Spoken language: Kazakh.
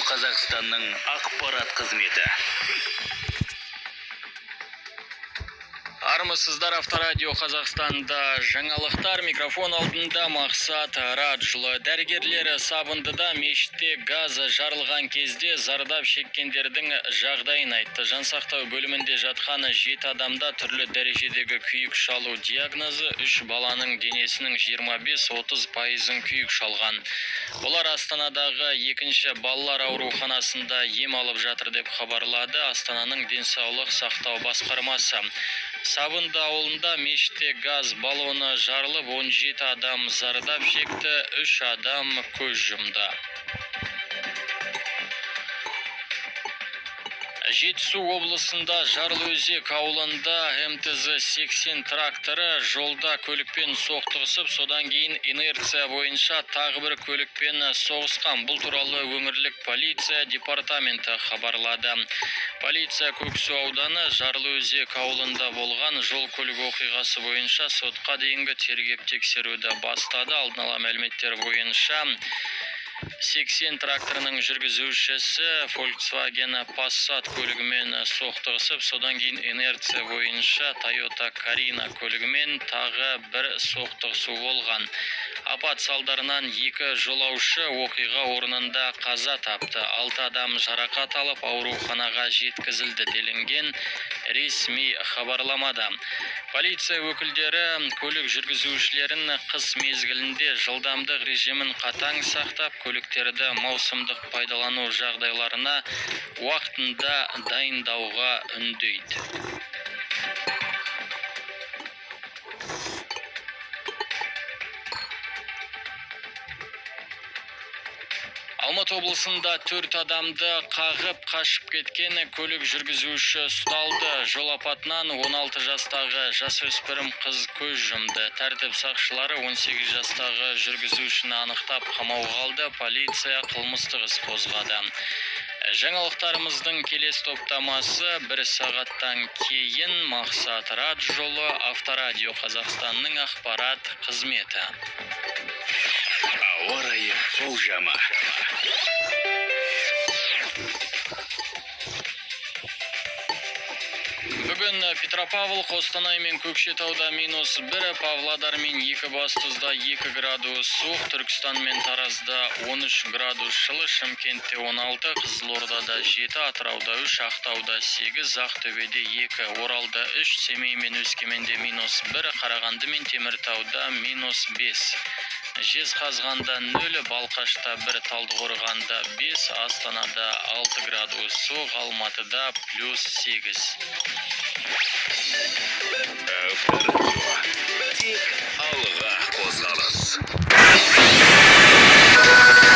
Қазақстанның ақпарат қызметі. Армысыздар, Авторадио Қазақстанда жаңалықтар, микрофон алдында Мақсат Раджұлы. Дәрігерлері Сабындыда мешітте газ жарылған кезде зардап шеккендердің жағдайын айтты. Жансақтау бөлімінде жатқан 7 адамда түрлі дәрежедегі күйік шалу диагнозы, 3 баланың денесінің 25-30% күйік шалған. Олар Астанадағы 2-ші балалар ауруханасында ем алып жатыр деп хабарлады Астананың денсаулық сақтау басқармасы. Сабынды ауылында мешітте газ баллоны жарылып, 17 адам зардап шекті, 3 адам көз жұмды. Жетісу облысында Жарлыөзек ауылында МТЗ-80 тракторы жолда көлікпен соқтығысып, содан кейін инерция бойынша тағы бір көлікпен соғысқан. Бұл туралы өңірлік полиция департаменті хабарлады. Полиция Көксу ауданы Жарлыөзек ауылында болған жол көлік оқиғасы бойынша сотқа дейінгі тергеп тексеруді бастады. Алдын ала мәліметтер бойынша 80 тракторының жүргізушісі Volkswagen Passat көлігімен соқтығысып, содан кейін инерция бойынша Toyota Carina көлігімен тағы бір соқтығысу болған. Апат салдарынан 2 жолаушы оқиға орнында қаза тапты. 6 адам жарақат алып ауруханаға жеткізілді делінген ресми хабарламада. Полиция өкілдері көлік жүргізушілерін қыс мезгілінде жылдамдық режимін қатаң сақтап, көліктерді маусымдық пайдалану жағдайларына уақытында дайындауға үндейді. Алматы облысында 4 адамды қағып қашып кеткен көлік жүргізуші ұсталды. Жол апатынан 16 жастағы жасөспірім қыз көз жұмды. Тәртіп сақшылары 18 жастағы жүргізушіні анықтап қамауға алды. Полиция қылмыстық іс қозғады. Жаңалықтарымыздың келесі топтамасы 1 сағаттан кейін. Мақсат Раджұлы, Авторадио Қазақстанның ақпарат қызметі. Ауа райы болжамы. Бүгін Петропавл, Қостанай мен Көкшетауда -1, Павлодар мен Екібастұзда 2 градус суық, Түркістан мен Таразда 13 градус жылы, Шымкентте 16, Қызылордада 7, Атырауда 3, Ақтауда 8, Ақтөбеде 2, Оралда 3, Семей мен Өскеменде -1, Қарағанды мен Теміртауда -5. Жезқазғанда 0, Балқашта 1, Талдықорғанда 5, Астанада 6 градус суық, Алматыда +8. Авторадио. Тек алға қозғалыс.